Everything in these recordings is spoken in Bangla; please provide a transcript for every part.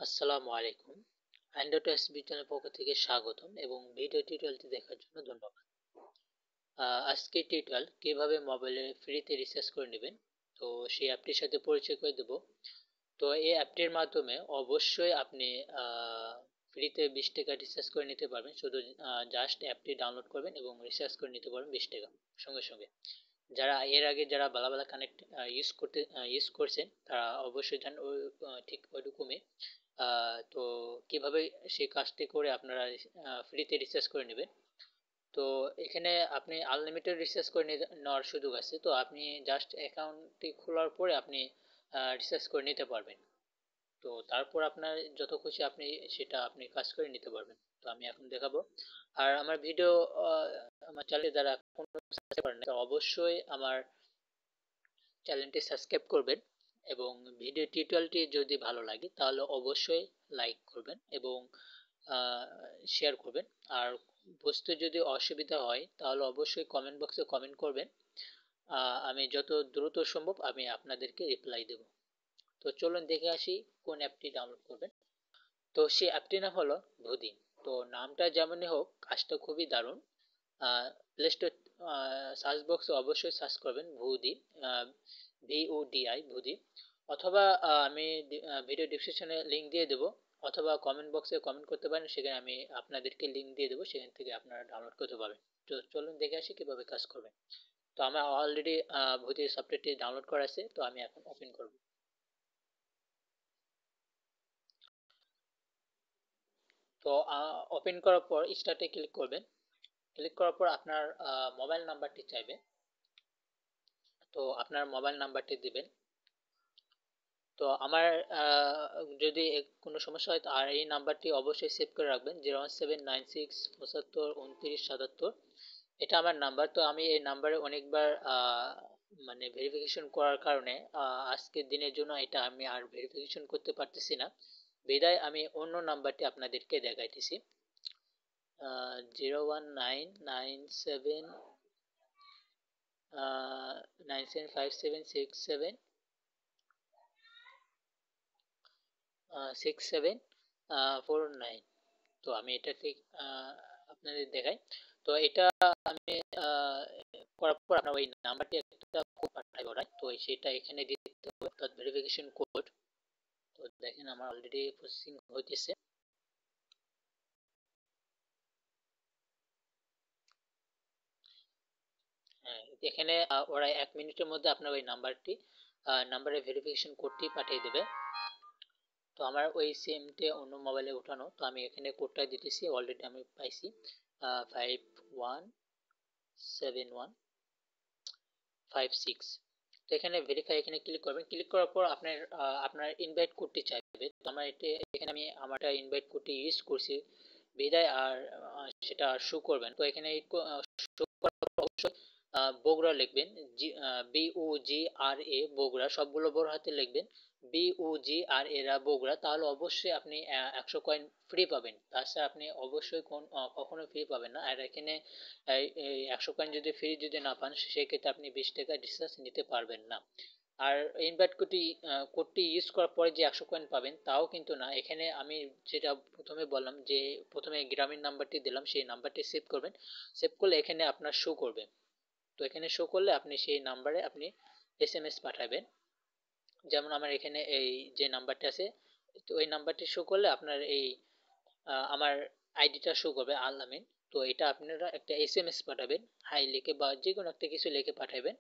আসসালামু আলাইকুম। অ্যান্ড্রয়েড এসবি চ্যানেল পক্ষ থেকে স্বাগতম এবং ভিডিও টিউটোরিয়ালটি দেখার জন্য ধন্যবাদ। আজকের টিউটোরিয়াল কিভাবে মোবাইলে ফ্রিতে রিচার্জ করে নেবেন, তো সেই অ্যাপটির সাথে পরিচয় করে দেব। তো এই অ্যাপটির মাধ্যমে অবশ্যই আপনি ফ্রিতে 20 টাকা রিচার্জ করে নিতে পারবেন। শুধু জাস্ট অ্যাপটি ডাউনলোড করবেন এবং রিচার্জ করে নিতে পারবেন 20 টাকা সঙ্গে সঙ্গে। যারা এর আগে বালাবালা কানেক্ট ইউজ করছেন তারা অবশ্যই জানেন ওই ঠিক ওইরকমই। তো কিভাবে সেই কাজটি করে আপনারা ফ্রিতে রিচার্জ করে নেবেন। তো এখানে আপনি আনলিমিটেড রিচার্জ করে নেওয়ার সুযোগ আছে। তো আপনি জাস্ট অ্যাকাউন্টটি খোলার পরে আপনি রিচার্জ করে নিতে পারবেন। তো তারপর আপনার যত খুশি আপনি সেটা আপনি কাজ করে নিতে পারবেন। তো আমি এখন দেখাবো। আর আমার ভিডিও আমার চ্যানেলে যারা এখনো সাবস্ক্রাইব করেন নাই, অবশ্যই আমার চ্যানেলটি সাবস্ক্রাইব করবেন এবং ভিডিও টিউটোরিয়ালটি যদি ভালো লাগে তাহলে অবশ্যই লাইক করবেন এবং শেয়ার করবেন। আর বুঝতে যদি অসুবিধা হয় তাহলে অবশ্যই কমেন্ট বক্সে কমেন্ট করবেন। আমি যত দ্রুত সম্ভব আমি আপনাদেরকে রিপ্লাই দেব। তো চলুন দেখে আসি কোন অ্যাপটি ডাউনলোড করবেন। তো সেই অ্যাপটির নাম হলো ভুদি। তো নামটা যেমনই হোক, কাজটা খুবই দারুণ। প্লে স্টোর সার্চ বক্সে অবশ্যই সার্চ করবেন ভুদি, VUDI ভুদি, অথবা আমি ভিডিও ডিসক্রিপশনে লিঙ্ক দিয়ে দেবো, অথবা কমেন্ট বক্সে কমেন্ট করতে পারেন, সেখানে আমি আপনাদেরকে লিঙ্ক দিয়ে দেবো, সেখান থেকে আপনারা ডাউনলোড করতে পারবেন। তো চলুন দেখে আসি কিভাবে কাজ করবেন। তো আমার অলরেডি ভুদি সফটওয়্যারটি ডাউনলোড করা আছে, তো আমি এখন ওপেন করব। তো ওপেন করার পর স্টার্টে ক্লিক করবেন। ক্লিক করার পর আপনার মোবাইল নাম্বারটি চাইবে, তো আপনার মোবাইল নাম্বারটি দিবেন। তো আমার যদি কোনো সমস্যা হয় আর এই নাম্বারটি অবশ্যই সেভ করে রাখবেন, 01796 75 29 77। এটা আমার নাম্বার। তো আমি এই নাম্বারে অনেকবার মানে ভেরিফিকেশন করার কারণে আজকের দিনের জন্য এটা আমি আর ভেরিফিকেশন করতে পারতেছি না, বিদায় আমি অন্য নাম্বারটি আপনাদেরকে দেখাইতেছি। 01997 975767 6749। তো আমি এটা ঠিক আপনাদের দেখাই। তো এটা আমি আহ, করার পর আপনার ওই নাম্বারটি একটা কোড পাঠাবে ওরা, তো সেটা এখানে দিতে হবে, অর্থাৎ ভেরিফিকেশন কোড। তো দেখেন আমার অলরেডি প্রসেসিং হইতেছে। হ্যাঁ, এখানে ওরা 1 মিনিটের মধ্যে আপনার ওই নাম্বারে ভেরিফিকেশন কোডটি পাঠিয়ে দেবে। তো আমার ওই সিমটে অন্য মোবাইলে উঠানো, তো আমি এখানে কোডটা দিতেছি, অলরেডি আমি পাইছি 517156। তো এখানে ভেরিফাই, এখানে ক্লিক করবেন। ক্লিক করার পর আপনার ইনভাইট কোডটি চাইবে। তো আমার এখানে আমি আমারটা ইনভাইট কোডটি ইউজ করছি বিদায় আর সেটা শো করবেন। তো এখানে শো করার পর অবশ্যই বগুড়া লিখবেন, BOGRA বগুড়া, সবগুলো বড় হাতে লিখবেন, BOGRA বগুড়া, তাহলে অবশ্যই আপনি 100 কয়েন ফ্রি পাবেন। তাছাড়া আপনি অবশ্যই কখনো ফ্রি পাবেন না। আর এখানে এই 100 কয়েন যদি ফ্রি যদি না পান, সেক্ষেত্রে আপনি 20 টাকা রিচার্জ নিতে পারবেন না। আর ইনভাইট কোডটি ইউজ করার পরে যে 100 কয়েন পাবেন তাও কিন্তু না। এখানে আমি যেটা প্রথমে বললাম যে প্রথমে গ্রামীণ নাম্বারটি দিলাম, সেই নাম্বারটি সেভ করবেন। সেভ করলে এখানে আপনার শো করবে। তো এখানে শো করলে আপনি সেই নাম্বারে আপনি SMS পাঠাবেন। যেমন আমার এখানে এই যে নাম্বারটি আছে, তো ওই নাম্বারটি শো করলে আপনার এই আমার আইডিটা শো করবে, আল আমিন। তো এটা আপনারা একটা SMS পাঠাবেন, হাই লিখে বা যে কোনো একটা কিছু লিখে পাঠাবেন।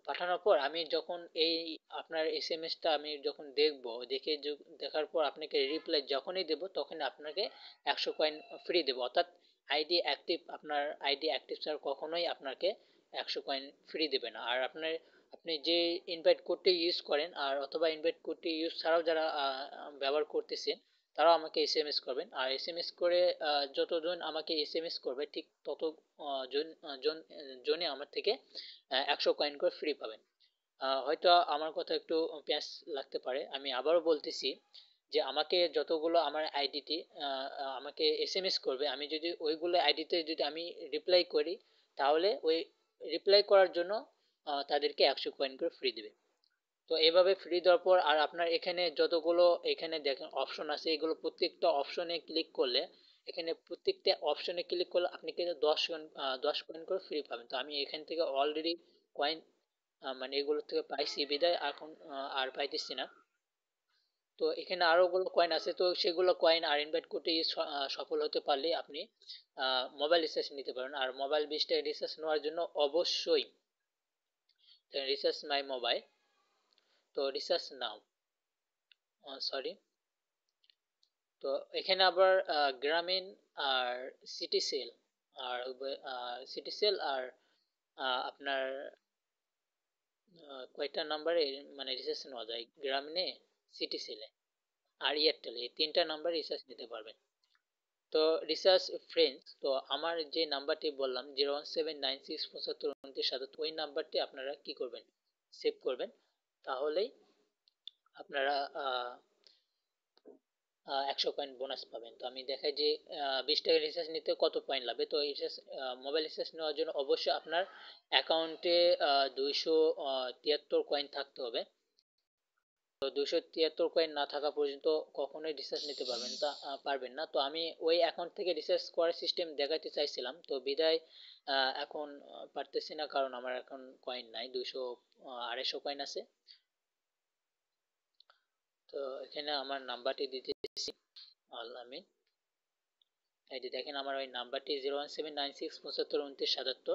পাঠানোর পর আমি যখন এই আপনার SMS টা আমি যখন দেখব, দেখার পর আপনাকে রিপ্লাই যখনই দেব তখন আপনাকে 100 কয়েন ফ্রি দেব, অর্থাৎ আপনার আইডি অ্যাক্টিভ ছাড়া কখনোই আপনাকে 100 কয়েন ফ্রি দেবে না। আর আপনি যে ইনভাইট কোডটি ইউজ করেন আর অথবা ইনভাইট কোডটি ইউজ ছাড়াও যারা ব্যবহার করতেছেন তারাও আমাকে SMS করবেন। আর SMS করে যতজন আমাকে SMS করবে ঠিক তত জনে আমার থেকে 100 কয়েন করে ফ্রি পাবেন। হয়তো আমার কথা একটু প্যাঁচ লাগতে পারে, আমি আবারও বলতেছি যে আমাকে যতগুলো আমার আইডিটি আমাকে SMS করবে, আমি যদি ওইগুলো আইডিতে যদি আমি রিপ্লাই করি তাহলে ওই রিপ্লাই করার জন্য তাদেরকে 100 কয়েন করে ফ্রি দেবে। তো এভাবে ফ্রি দেওয়ার পর আর আপনার এখানে যতগুলো এখানে দেখেন অপশন আছে, এগুলো প্রত্যেকটা অপশনে ক্লিক করলে, এখানে প্রত্যেকটা অপশনে ক্লিক করলে আপনি কিন্তু 10 কয়েন করে ফ্রি পাবেন। তো আমি এখান থেকে অলরেডি কয়েন মানে এগুলো থেকে পাইছি বিদায় এখন আর পাইতেছি না। তো এখানে আরো গুলো কয়েন আছে, তো সেগুলো কয়েন আর ইনভাইট কোডে সফল হতে পারলে আপনি মোবাইল রিচার্জ নিতে পারেন। আর মোবাইল 20 টাকা রিচার্জ নেওয়ার জন্য অবশ্যই রিচার্জ মাই মোবাইল, তো রিচার্জ নাও, সরি। তো এখানে আবার গ্রামীণ আর সিটি সেল আর সিটি সেল আর আপনার কয়টা নাম্বারে মানে রিচার্জ নেওয়া যায়, গ্রামীণে, সিটি সেলে আর এয়ারটেল, এই 3টা নাম্বার রিচার্জ নিতে পারবেন। তো রিসার্চ ফ্রেন্ডস, তো আমার যে নাম্বারটি বললাম 01796752977, ওই নাম্বারটি আপনারা কি করবেন, সেভ করবেন। তাহলেই আপনারা 100 কয়েন বোনাস পাবেন। তো আমি দেখাই যে 20 টাকা রিচার্জ নিতে কত পয়েন্ট লাগবে। তো রিচার্জ মোবাইল রিচার্জ নেওয়ার জন্য অবশ্যই আপনার অ্যাকাউন্টে 273 কয়েন থাকতে হবে। তো 273 কয়েন না থাকা পর্যন্ত কখনোই রিচার্জ নিতে পারবেন না। তো আমি ওই অ্যাকাউন্ট থেকে রিচার্জ করার সিস্টেম দেখাতে চাইছিলাম, তো বিদায় এখন পারতেছি না, কারণ আমার এখন কয়েন নাই, 200 250 কয়েন আছে। তো এখানে আমার নাম্বারটি দিতেছি, আমি এই যে দেখেন আমার ওই নাম্বারটি 01796752977।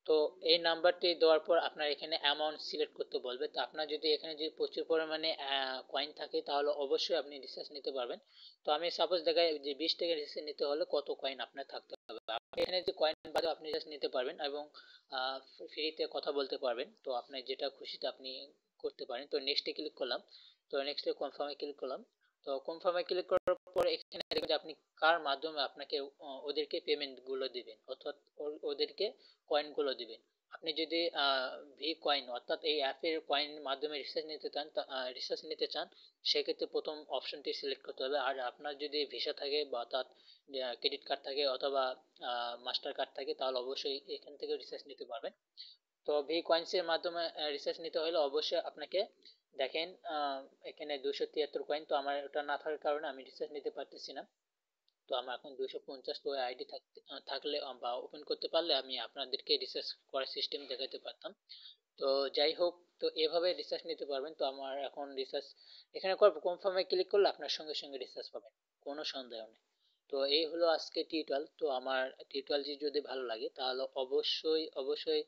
তো এই নাম্বারটি দেওয়ার পর আপনার এখানে অ্যামাউন্ট সিলেক্ট করতে বলবে। তো আপনার যদি এখানে যদি প্রচুর পরিমাণে কয়েন থাকে তাহলে অবশ্যই আপনি রিচার্জ নিতে পারবেন। তো আমি সাপোজ দেখাই যে 20 টাকা রিচার্জ নিতে হলে কত কয়েন আপনার থাকতে হবে। এখানে যে কয়েন বাদে আপনি রিচার্জ নিতে পারবেন এবং ফ্রিতে কথা বলতে পারবেন। তো আপনার যেটা খুশিতে আপনি করতে পারেন। তো নেক্সটে ক্লিক করলাম, তো নেক্সটে কনফার্মে ক্লিক করলাম। তো কনফার্মে ক্লিক করার পর এখানে দেখবেন যে আপনি কার মাধ্যমে আপনাকে ওদেরকে পেমেন্ট গুলো দিবেন, অর্থাৎ ওদেরকে কয়েন গুলো দিবেন। আপনি যদি ভি কয়েন অর্থাৎ এই অ্যাপের কয়েনের মাধ্যমে রিচার্জ নিতে চান, সেক্ষেত্রে প্রথম অপশনটি সিলেক্ট করতে হবে। আর আপনার যদি ভিসা থাকে বা অর্থাৎ ক্রেডিট কার্ড থাকে অথবা মাস্টার কার্ড থাকে, তাহলে অবশ্যই এখান থেকে রিচার্জ নিতে পারবেন। তো ভি কয়েন্স এর মাধ্যমে রিচার্জ নিতে হলে অবশ্যই আপনাকে দেখেন এখানে 273 কয়েন, তো আমার ওটা না থাকার কারণে আমি রিচার্জ নিতে পারতেছি না। তো আমার এখন 250, তো আইডি থাকলে বা ওপেন করতে পারলে আমি আপনাদেরকে রিসার্চ করার সিস্টেম দেখাতে পারতাম। তো যাই হোক, তো এভাবে রিসার্চ নিতে পারবেন। তো আমার এখন রিসার্চ এখানে কনফার্মে ক্লিক করলে আপনার সঙ্গে সঙ্গে রিসার্চ পাবেন, কোনো সন্দেহ নেই। তো এই হলো আজকে টিউটোরিয়াল। তো আমার টিউটোরিয়ালটি যদি ভালো লাগে তাহলে অবশ্যই অবশ্যই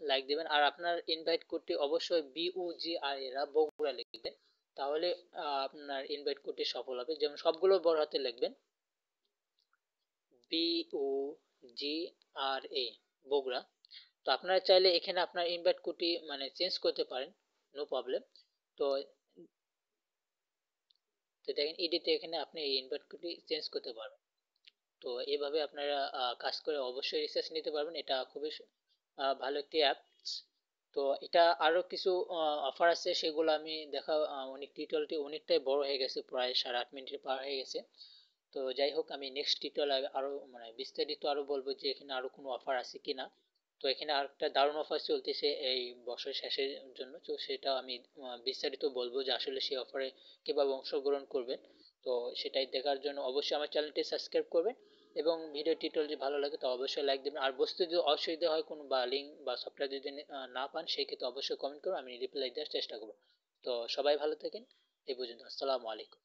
লাইক দিবেন। আর আপনার ইনভাইট কোডটি অবশ্যই BUGR এরা বগুড়া লিখবেন, তাহলে আপনার ইনভাইট কোডটি সফল হবে। যেমন সবগুলো বড় হাতে লিখবেন, BUGRA, বগুড়া। তো আপনারা চাইলে এখানে আপনার ইনভাইট কোডটি মানে চেঞ্জ করতে পারেন, নো প্রবলেম। তো তো দেখেন এডিতে এখানে আপনি এই ইনভাইট কোডটি চেঞ্জ করতে পারবেন। তো এভাবে আপনারা কাজ করে অবশ্যই রিসার্চ নিতে পারবেন। এটা খুবই ভালো একটি অ্যাপ। তো এটা আরো কিছু অফার আছে, সেগুলো আমি দেখা অনেক টিউটোরিয়ালটি অনেকটাই বড় হয়ে গেছে, প্রায় 8.5 মিনিটের পার হয়ে গেছে। তো যাই হোক, আমি নেক্সট টিউটোরিয়াল আরো মানে বিস্তারিত আরো বলবো যে এখানে আরো কোনো অফার আছে কিনা। তো এখানে আরেকটা দারুণ অফার চলতেছে এই বছর শেষের জন্য, তো সেটা আমি বিস্তারিত বলবো যে আসলে সেই অফারে কিভাবে অংশগ্রহণ করবেন। তো সেটাই দেখার জন্য অবশ্যই আমার চ্যানেলটি সাবস্ক্রাইব করবেন এবং ভিডিও টিউটোরিয়াল যদি ভালো লাগে তো অবশ্যই লাইক দেবেন। আর বস্তু যদি অসুবিধা হয় কোনো বা লিঙ্ক বা সফটওয়্যার যদি না পান, সেই ক্ষেত্রে অবশ্যই কমেন্ট করুন, আমি রিপ্লাই দেওয়ার চেষ্টা করবো। তো সবাই ভালো থাকেন, এই পর্যন্ত, আসসালামু আলাইকুম।